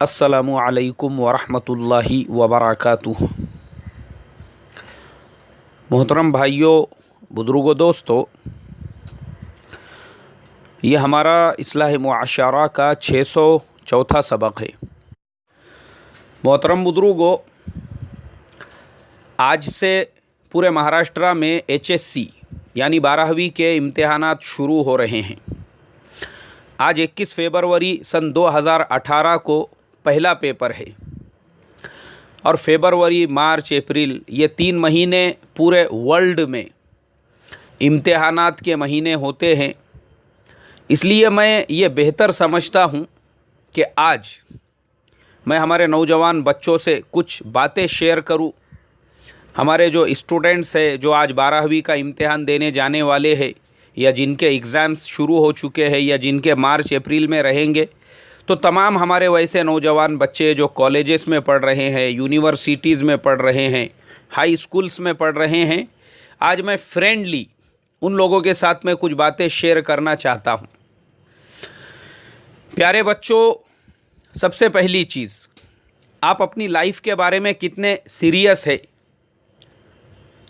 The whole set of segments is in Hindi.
अस्सलामु अलैकुम वरहमतुल्लाहि वबरकातुहू। मोहतरम भाइयों, बुजुर्गों, दोस्तों, ये हमारा इस्लाह मुआशरा का 604 सबक है। मोहतरम बुजुर्गों, आज से पूरे महाराष्ट्र में HSC यानी 12वीं के इम्तिहानात शुरू हो रहे हैं। आज 21 फरवरी सन 2018 को पहला पेपर है और फरवरी, मार्च, अप्रैल ये 3 महीने पूरे वर्ल्ड में इम्तिहानात के महीने होते हैं। इसलिए मैं ये बेहतर समझता हूँ कि आज मैं हमारे नौजवान बच्चों से कुछ बातें शेयर करूँ। हमारे जो स्टूडेंट्स हैं, जो आज 12वीं का इम्तिहान देने जाने वाले हैं या जिनके एग्ज़ाम्स शुरू हो चुके हैं या जिनके मार्च अप्रैल में रहेंगे, तो तमाम हमारे वैसे नौजवान बच्चे जो कॉलेजेस में पढ़ रहे हैं, यूनिवर्सिटीज़ में पढ़ रहे हैं, हाई स्कूल्स में पढ़ रहे हैं, आज मैं फ्रेंडली उन लोगों के साथ में कुछ बातें शेयर करना चाहता हूँ। प्यारे बच्चों, सबसे पहली चीज़, आप अपनी लाइफ के बारे में कितने सीरियस है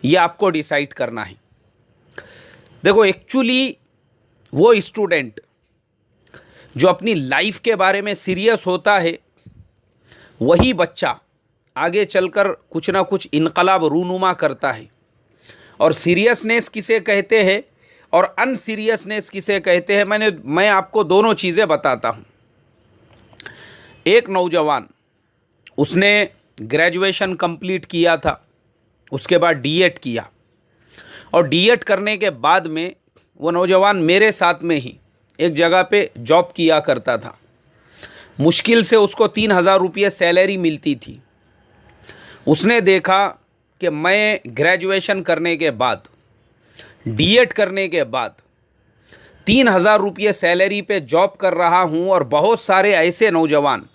ये आपको डिसाइड करना है। देखो, एक्चुअली वो स्टूडेंट जो अपनी लाइफ के बारे में सीरियस होता है, वही बच्चा आगे चलकर कुछ ना कुछ इनकलाब रूनुमा करता है। और सीरियसनेस किसे कहते हैं और अनसीरियसनेस किसे कहते हैं, मैं आपको दोनों चीज़ें बताता हूँ। एक नौजवान, उसने ग्रेजुएशन कंप्लीट किया था, उसके बाद डीएड किया और डीएड करने के बाद में वो नौजवान मेरे साथ में ही एक जगह पे जॉब किया करता था। मुश्किल से उसको 3,000 रुपये सैलरी मिलती थी। उसने देखा कि मैं ग्रेजुएशन करने के बाद, डीएड करने के बाद 3,000 रुपये सैलरी पे जॉब कर रहा हूँ और बहुत सारे ऐसे नौजवान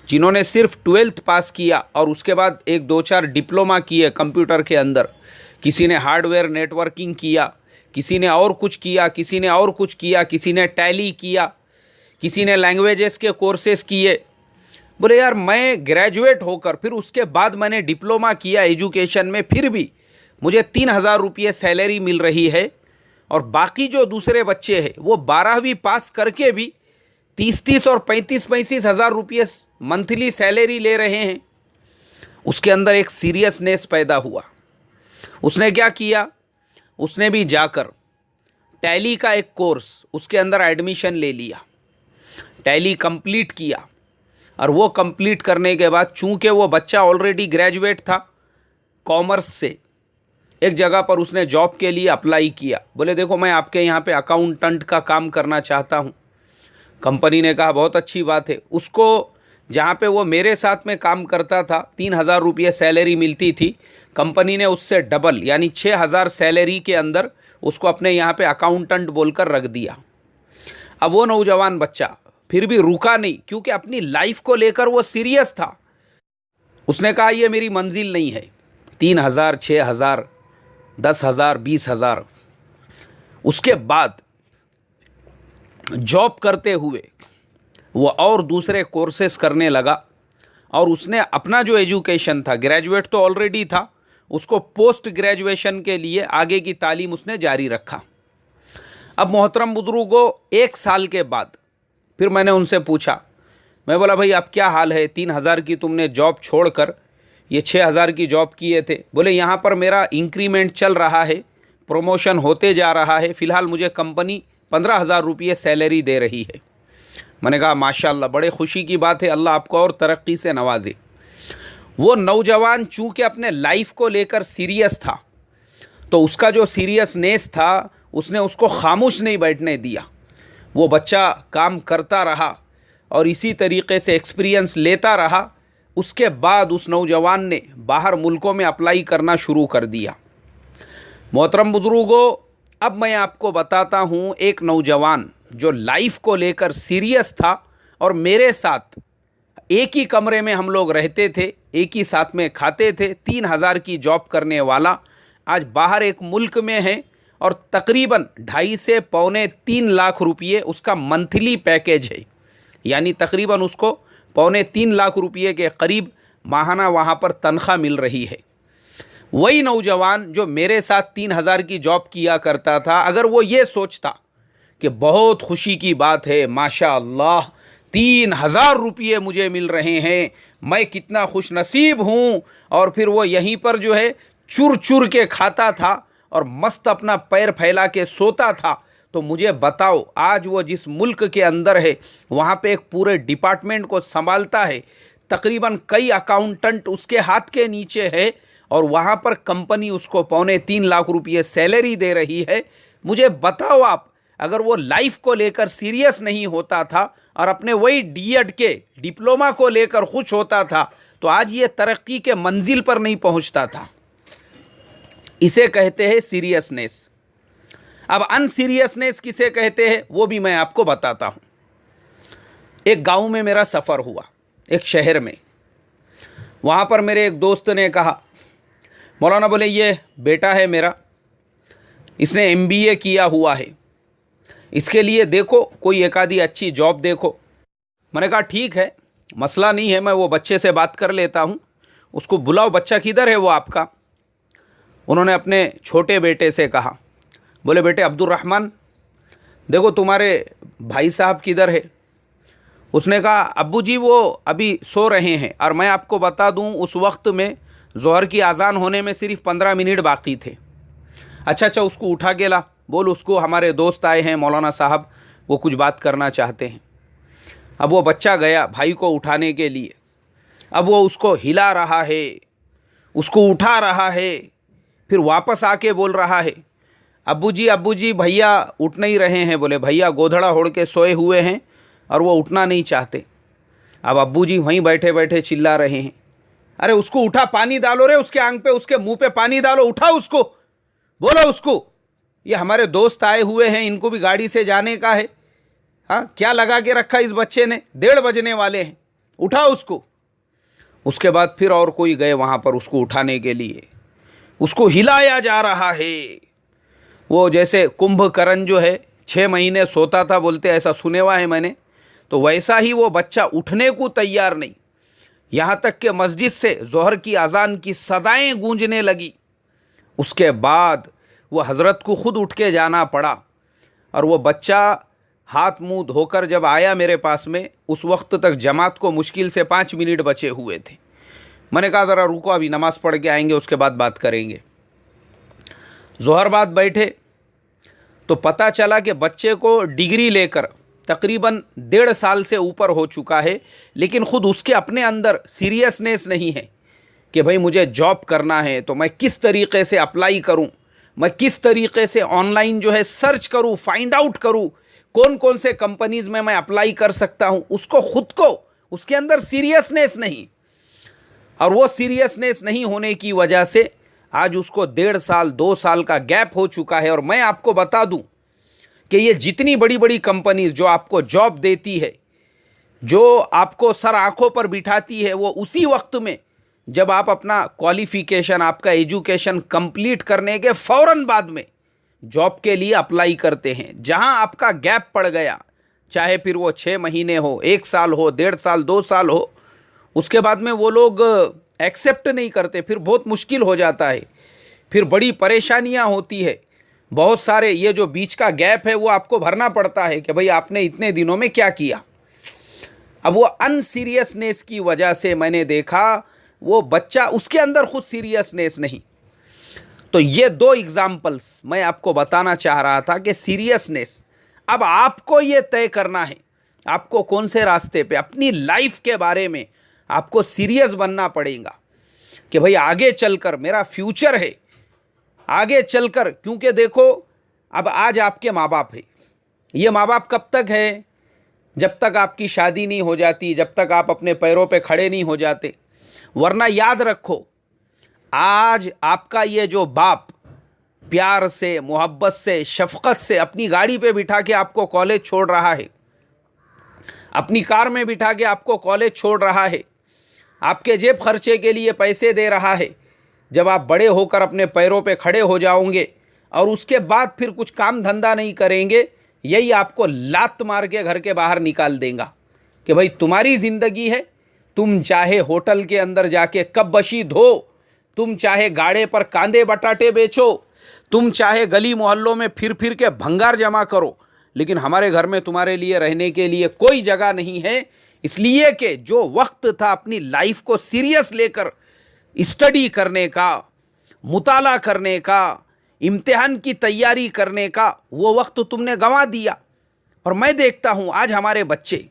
जिन्होंने सिर्फ 12th पास किया और उसके बाद 1-2-4 डिप्लोमा किए कंप्यूटर के अंदर, किसी ने हार्डवेयर नेटवर्किंग किया, किसी ने और कुछ किया, किसी ने और कुछ किया, किसी ने टैली किया, किसी ने लैंग्वेजेस के कोर्सेस किए। बोले यार, मैं ग्रेजुएट होकर फिर उसके बाद मैंने डिप्लोमा किया एजुकेशन में, फिर भी मुझे 3,000 रुपये सैलरी मिल रही है और बाकी जो दूसरे बच्चे हैं वो 12वीं पास करके भी 30-30 और 35-35 हज़ार रुपये मंथली सैलरी ले रहे हैं। उसके अंदर एक सीरियसनेस पैदा हुआ। उसने क्या किया, उसने भी जाकर टैली का एक कोर्स, उसके अंदर एडमिशन ले लिया, टैली कंप्लीट किया और वो कंप्लीट करने के बाद, चूंकि वो बच्चा ऑलरेडी ग्रेजुएट था कॉमर्स से, एक जगह पर उसने जॉब के लिए अप्लाई किया। बोले देखो, मैं आपके यहाँ पे अकाउंटेंट का काम करना चाहता हूँ। कंपनी ने कहा बहुत अच्छी बात है। उसको जहाँ पे वो मेरे साथ में काम करता था 3,000 रुपये सैलरी मिलती थी, कंपनी ने उससे डबल यानी 6,000 सैलरी के अंदर उसको अपने यहाँ पे अकाउंटेंट बोलकर रख दिया। अब वो नौजवान बच्चा फिर भी रुका नहीं, क्योंकि अपनी लाइफ को लेकर वो सीरियस था। उसने कहा ये मेरी मंजिल नहीं है, 3,000, 6,000, 10,000, 20,000। उसके बाद जॉब करते हुए वो और दूसरे कोर्सेस करने लगा और उसने अपना जो एजुकेशन था, ग्रेजुएट तो ऑलरेडी था, उसको पोस्ट ग्रेजुएशन के लिए आगे की तालीम उसने जारी रखा। अब मोहतरम बुजुर्गों, 1 साल के बाद फिर मैंने उनसे पूछा, मैं बोला भाई अब क्या हाल है, 3,000 की तुमने जॉब छोड़कर ये 6,000 की जॉब किए थे। बोले यहाँ पर मेरा इंक्रीमेंट चल रहा है, प्रमोशन होते जा रहा है, फ़िलहाल मुझे कंपनी 15,000 रुपये सैलरी दे रही है। मैंने कहा माशाल्लाह, बड़े खुशी की बात है, अल्लाह आपको और तरक्की से नवाजे। वो नौजवान चूँकि अपने लाइफ को लेकर सीरियस था, तो उसका जो सीरियसनेस था उसने उसको खामोश नहीं बैठने दिया। वो बच्चा काम करता रहा और इसी तरीके से एक्सपीरियंस लेता रहा। उसके बाद उस नौजवान ने बाहर मुल्कों में अप्लाई करना शुरू कर दिया। मोहतरम बुजुर्गों, अब मैं आपको बताता हूँ एक नौजवान जो लाइफ को लेकर सीरियस था और मेरे साथ एक ही कमरे में हम लोग रहते थे, एक ही साथ में खाते थे। 3,000 की जॉब करने वाला आज बाहर एक मुल्क में है और तकरीबन 2.5 से पौने 3 लाख रुपये उसका मंथली पैकेज है, यानी तकरीबन उसको 2.25 लाख रुपये के करीब माहाना वहाँ पर तनख्वाह मिल रही है। वही नौजवान जो मेरे साथ 3,000 की जॉब किया करता था, अगर वो ये सोचता कि बहुत खुशी की बात है, माशाअल्लाह 3,000 रुपये मुझे मिल रहे हैं, मैं कितना खुश नसीब हूँ, और फिर वो यहीं पर जो है चुर चुर के खाता था और मस्त अपना पैर फैला के सोता था, तो मुझे बताओ आज वो जिस मुल्क के अंदर है वहाँ पे एक पूरे डिपार्टमेंट को संभालता है, तकरीबन कई अकाउंटेंट उसके हाथ के नीचे है, और वहाँ पर कंपनी उसको 2.25 लाख रुपये सैलरी दे रही है। मुझे बताओ आप, अगर वो लाइफ को लेकर सीरियस नहीं होता था और अपने वही डीएड के डिप्लोमा को लेकर खुश होता था, तो आज ये तरक्की के मंजिल पर नहीं पहुँचता था। इसे कहते हैं सीरियसनेस। अब अनसीरियसनेस किसे कहते हैं वो भी मैं आपको बताता हूँ। एक गांव में मेरा सफ़र हुआ, एक शहर में। वहाँ पर मेरे एक दोस्त ने कहा, मौलाना बोले ये बेटा है मेरा, इसने एमबीए किया हुआ है, इसके लिए देखो कोई एक आधी अच्छी जॉब देखो। मैंने कहा ठीक है, मसला नहीं है, मैं वो बच्चे से बात कर लेता हूँ, उसको बुलाओ, बच्चा किधर है वो आपका। उन्होंने अपने छोटे बेटे से कहा, बोले बेटे अब्दुल रहमान, देखो तुम्हारे भाई साहब किधर है। उसने कहा अब्बू जी वो अभी सो रहे हैं, और मैं आपको बता दूं उस वक्त में ज़ोहर की अज़ान होने में सिर्फ 15 मिनट बाकी थे। अच्छा उसको उठा के ला, बोल उसको हमारे दोस्त आए हैं मौलाना साहब, वो कुछ बात करना चाहते हैं। अब वो बच्चा गया भाई को उठाने के लिए। अब वो उसको हिला रहा है, उसको उठा रहा है, फिर वापस आके बोल रहा है अब्बू जी भैया उठ नहीं रहे हैं। बोले भैया गोधड़ा ओढ़ के सोए हुए हैं और वो उठना नहीं चाहते। अब अब्बू जी वहीं बैठे बैठे चिल्ला रहे हैं, अरे उसको उठा, पानी डालो रे उसके आंख पे, उसके मुंह पे पानी डालो, उठा उसको, बोलो उसको, ये हमारे दोस्त आए हुए हैं, इनको भी गाड़ी से जाने का है। हाँ क्या लगा के रखा इस बच्चे ने, 1:30 बजने वाले हैं, उठा उसको। उसके बाद फिर और कोई गए वहाँ पर उसको उठाने के लिए, उसको हिलाया जा रहा है। वो जैसे कुंभकर्ण जो है 6 महीने सोता था बोलते, ऐसा सुने हुआ है मैंने, तो वैसा ही वो बच्चा उठने को तैयार नहीं। यहाँ तक कि मस्जिद से ज़ोहर की अज़ान की सदाएं गूंजने लगी। उसके बाद वो हज़रत को खुद उठ के जाना पड़ा, और वो बच्चा हाथ मुंह धोकर जब आया मेरे पास में, उस वक्त तक जमात को मुश्किल से 5 मिनट बचे हुए थे। मैंने कहा ज़रा रुको, अभी नमाज़ पढ़ के आएंगे, उसके बाद बात करेंगे। ज़ोहर बाद बैठे तो पता चला कि बच्चे को डिग्री लेकर तकरीबन 1.5 साल से ऊपर हो चुका है, लेकिन ख़ुद उसके अपने अंदर सीरियसनेस नहीं है कि भाई मुझे जॉब करना है, तो मैं किस तरीक़े से अप्लाई करूं, मैं किस तरीक़े से ऑनलाइन जो है सर्च करूं, फाइंड आउट करूं कौन कौन से कंपनीज़ में मैं अप्लाई कर सकता हूं। उसको ख़ुद को उसके अंदर सीरियसनेस नहीं, और वो सीरियसनेस नहीं होने की वजह से आज उसको 1.5 साल 2 साल का गैप हो चुका है। और मैं आपको बता दूं कि ये जितनी बड़ी बड़ी कंपनीज जो आपको जॉब देती है, जो आपको सर आंखों पर बिठाती है, वो उसी वक्त में जब आप अपना क्वालिफ़िकेशन, आपका एजुकेशन कंप्लीट करने के फ़ौरन बाद में जॉब के लिए अप्लाई करते हैं। जहां आपका गैप पड़ गया, चाहे फिर वो 6 महीने हो, 1 साल हो, 1.5 साल 2 साल हो, उसके बाद में वो लोग एक्सेप्ट नहीं करते, फिर बहुत मुश्किल हो जाता है, फिर बड़ी परेशानियां होती है। बहुत सारे ये जो बीच का गैप है वो आपको भरना पड़ता है कि भाई आपने इतने दिनों में क्या किया। अब वो अनसीरियसनेस की वजह से मैंने देखा वो बच्चा, उसके अंदर खुद सीरियसनेस नहीं। तो ये 2 एग्जाम्पल्स मैं आपको बताना चाह रहा था कि सीरियसनेस, अब आपको ये तय करना है आपको कौन से रास्ते पे, अपनी लाइफ के बारे में आपको सीरियस बनना पड़ेगा कि भाई आगे चलकर मेरा फ्यूचर है, आगे चलकर, क्योंकि देखो अब आज आपके माँ बाप है, ये माँ बाप कब तक है, जब तक आपकी शादी नहीं हो जाती, जब तक आप अपने पैरों पे खड़े नहीं हो जाते। वरना याद रखो, आज आपका ये जो बाप प्यार से, मोहब्बत से, शफकत से अपनी गाड़ी पे बिठा के आपको कॉलेज छोड़ रहा है, अपनी कार में बिठा के आपको कॉलेज छोड़ रहा है, आपके जेब खर्चे के लिए पैसे दे रहा है। जब आप बड़े होकर अपने पैरों पे खड़े हो जाओगे और उसके बाद फिर कुछ काम धंधा नहीं करेंगे, यही आपको लात मार के घर के बाहर निकाल देगा। कि भाई तुम्हारी ज़िंदगी है, तुम चाहे होटल के अंदर जाके कप बशी धो, तुम चाहे गाड़े पर कांदे बटाटे बेचो, तुम चाहे गली मोहल्लों में फिर फिर के भंगार जमा करो, लेकिन हमारे घर में तुम्हारे लिए रहने के लिए कोई जगह नहीं है। इसलिए कि जो वक्त था अपनी लाइफ को सीरियस लेकर स्टडी करने का, मुताला करने का, इम्तिहान की तैयारी करने का, वो वक्त तुमने गंवा दिया। और मैं देखता हूँ आज हमारे बच्चे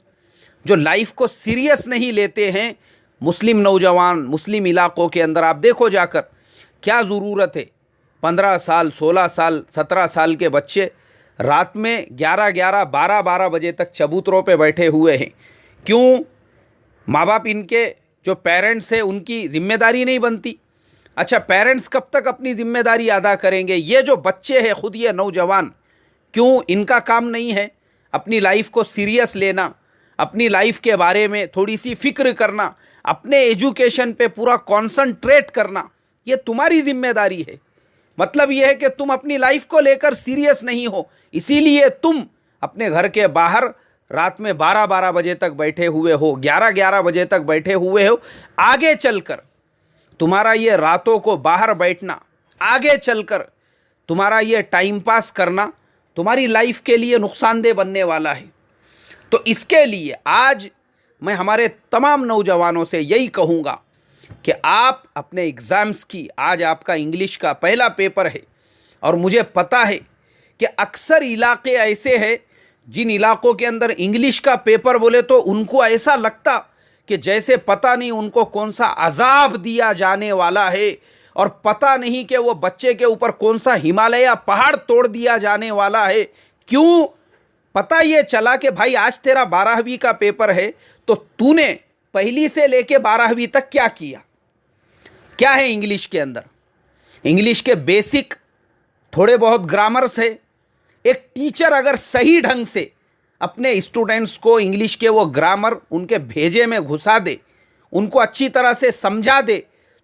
जो लाइफ को सीरियस नहीं लेते हैं, मुस्लिम नौजवान, मुस्लिम इलाक़ों के अंदर आप देखो जाकर, क्या ज़रूरत है 15 साल, 16 साल, 17 साल के बच्चे रात में 11-11, 12-12 बजे तक चबूतरों पे बैठे हुए हैं। क्यों? माँ बाप इनके जो पेरेंट्स हैं उनकी ज़िम्मेदारी नहीं बनती। अच्छा, पेरेंट्स कब तक अपनी ज़िम्मेदारी अदा करेंगे? ये जो बच्चे हैं, ख़ुद ये नौजवान, क्यों इनका काम नहीं है अपनी लाइफ को सीरियस लेना, अपनी लाइफ के बारे में थोड़ी सी फ़िक्र करना, अपने एजुकेशन पे पूरा कॉन्संट्रेट करना? ये तुम्हारी ज़िम्मेदारी है। मतलब ये है कि तुम अपनी लाइफ को लेकर सीरियस नहीं हो, इसीलिए तुम अपने घर के बाहर रात में 12-12 बजे तक बैठे हुए हो, 11-11 बजे तक बैठे हुए हो। आगे चलकर तुम्हारा ये रातों को बाहर बैठना, आगे चलकर तुम्हारा ये टाइम पास करना तुम्हारी लाइफ के लिए नुकसानदेह बनने वाला है। तो इसके लिए आज मैं हमारे तमाम नौजवानों से यही कहूँगा कि आप अपने एग्ज़ाम्स की, आज आपका इंग्लिश का पहला पेपर है, और मुझे पता है कि अक्सर इलाके ऐसे हैं जिन इलाक़ों के अंदर इंग्लिश का पेपर बोले तो उनको ऐसा लगता कि जैसे पता नहीं उनको कौन सा अजाब दिया जाने वाला है, और पता नहीं कि वो बच्चे के ऊपर कौन सा हिमालय पहाड़ तोड़ दिया जाने वाला है। क्यों? पता ये चला कि भाई आज तेरा 12वीं का पेपर है, तो तूने पहली से लेके 12वीं तक क्या किया, क्या है इंग्लिश के अंदर। इंग्लिश के बेसिक थोड़े बहुत ग्रामर्स है। एक टीचर अगर सही ढंग से अपने स्टूडेंट्स को इंग्लिश के वो ग्रामर उनके भेजे में घुसा दे, उनको अच्छी तरह से समझा दे,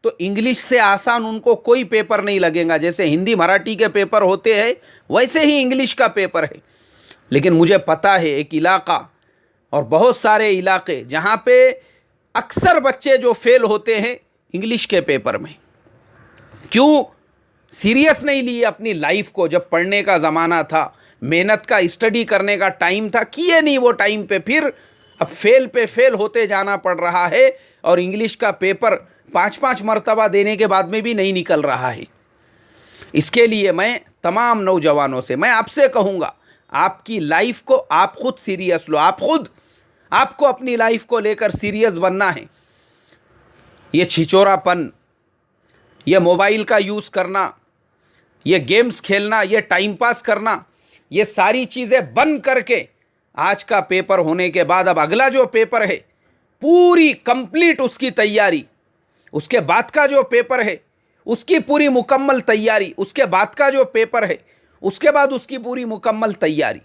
तो इंग्लिश से आसान उनको कोई पेपर नहीं लगेगा। जैसे हिंदी मराठी के पेपर होते हैं वैसे ही इंग्लिश का पेपर है। लेकिन मुझे पता है एक इलाका और बहुत सारे इलाके जहाँ पे अक्सर बच्चे जो फेल होते हैं इंग्लिश के पेपर में। क्यों? सीरियस नहीं लिए अपनी लाइफ को। जब पढ़ने का ज़माना था, मेहनत का, स्टडी करने का टाइम था, किए नहीं वो टाइम पे, फिर अब फेल पे फेल होते जाना पड़ रहा है, और इंग्लिश का पेपर 5-5 मरतबा देने के बाद में भी नहीं निकल रहा है। इसके लिए मैं तमाम नौजवानों से, मैं आपसे कहूँगा, आपकी लाइफ को आप खुद सीरियस लो। आपको अपनी लाइफ को लेकर सीरियस बनना है। ये छिचोरापन, ये मोबाइल का यूज़ करना, ये गेम्स खेलना, ये टाइम पास करना, ये सारी चीज़ें बंद करके आज का पेपर होने के बाद अब अगला जो पेपर है पूरी कंप्लीट उसकी तैयारी, उसके बाद का जो पेपर है उसकी पूरी मुकम्मल तैयारी, उसके बाद का जो पेपर है उसके बाद उसकी पूरी मुकम्मल तैयारी।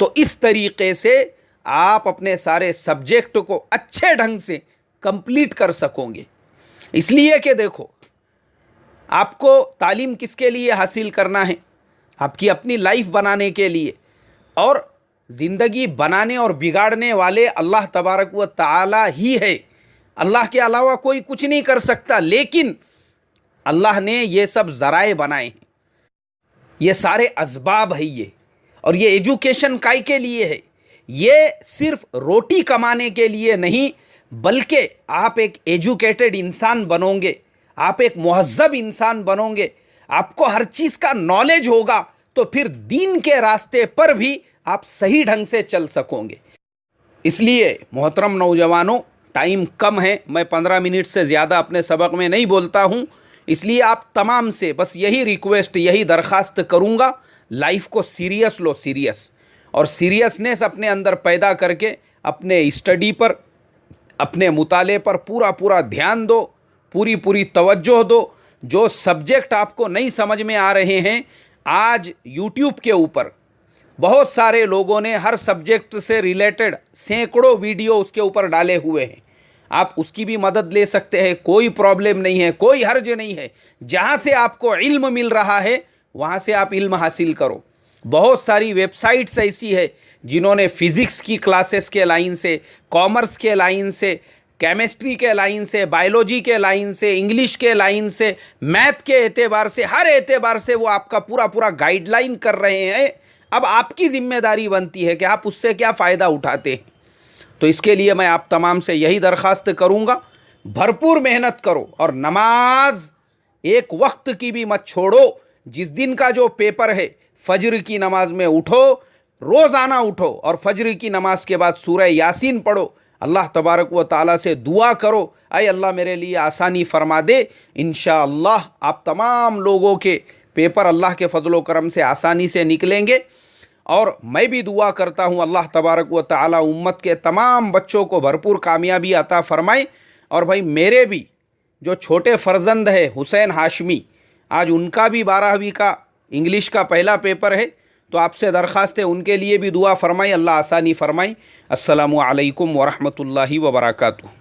तो इस तरीक़े से आप अपने सारे सब्जेक्ट को अच्छे ढंग से कंप्लीट कर सकोगे। इसलिए कि देखो, आपको तालीम किसके लिए हासिल करना है? आपकी अपनी लाइफ बनाने के लिए। और ज़िंदगी बनाने और बिगाड़ने वाले अल्लाह तबारक व तआला ही है। अल्लाह के अलावा कोई कुछ नहीं कर सकता। लेकिन अल्लाह ने ये सब ज़राए बनाए हैं, ये सारे असबाब है ये। और ये एजुकेशन काय के लिए है? ये सिर्फ रोटी कमाने के लिए नहीं, बल्कि आप एक एजुकेटेड इंसान बनोगे, आप एक मुहज़्ज़ब इंसान बनोगे, आपको हर चीज़ का नॉलेज होगा, तो फिर दीन के रास्ते पर भी आप सही ढंग से चल सकोगे। इसलिए मोहतरम नौजवानों, टाइम कम है, मैं 15 मिनट से ज़्यादा अपने सबक में नहीं बोलता हूँ। इसलिए आप तमाम से बस यही रिक्वेस्ट, यही दरख्वास्त करूँगा, लाइफ को सीरियस लो, सीरियस। और सीरियसनेस अपने अंदर पैदा करके अपने स्टडी पर, अपने मुताले पर पूरा ध्यान दो, पूरी तवज्जो दो। जो सब्जेक्ट आपको नहीं समझ में आ रहे हैं, आज यूट्यूब के ऊपर बहुत सारे लोगों ने हर सब्जेक्ट से रिलेटेड सैकड़ों वीडियो उसके ऊपर डाले हुए हैं। आप उसकी भी मदद ले सकते हैं, कोई प्रॉब्लम नहीं है, कोई हर्ज नहीं है। जहाँ से आपको इल्म मिल रहा है वहाँ से आप इल्म हासिल करो। बहुत सारी वेबसाइट्स ऐसी है जिन्होंने फिज़िक्स की क्लासेस के लाइन से, कॉमर्स के लाइन से, केमिस्ट्री के लाइन से, बायोलॉजी के लाइन से, इंग्लिश के लाइन से, मैथ के एतबार से, हर एतबार से वो आपका पूरा पूरा गाइडलाइन कर रहे हैं। अब आपकी जिम्मेदारी बनती है कि आप उससे क्या फ़ायदा उठाते हैं। तो इसके लिए मैं आप तमाम से यही दरख्वास्त करूँगा, भरपूर मेहनत करो और नमाज एक वक्त की भी मत छोड़ो। जिस दिन का जो पेपर है, फजर की नमाज में उठो, रोज़ाना उठो और फजर की नमाज के बाद सूरह यासीन पढ़ो। अल्लाह तबारक व ताला से दुआ करो, ऐ अल्लाह मेरे लिए आसानी फरमा दे। इंशाअल्लाह आप तमाम लोगों के पेपर अल्लाह के फजलो करम से आसानी से निकलेंगे। और मैं भी दुआ करता हूँ अल्लाह तबारक व ताला उम्मत के तमाम बच्चों को भरपूर कामयाबी अता फरमाए। और भाई मेरे भी जो छोटे फर्जंद है हुसैन हाशमी, आज उनका भी 12वीं का इंग्लिश का पहला पेपर है, तो आपसे दरख्वास्त है उनके लिए भी दुआ फरमाई, अल्लाह आसानी फरमाई। अस्सलामु अलैकुम व रहमतुल्लाहि व बरकातुहू।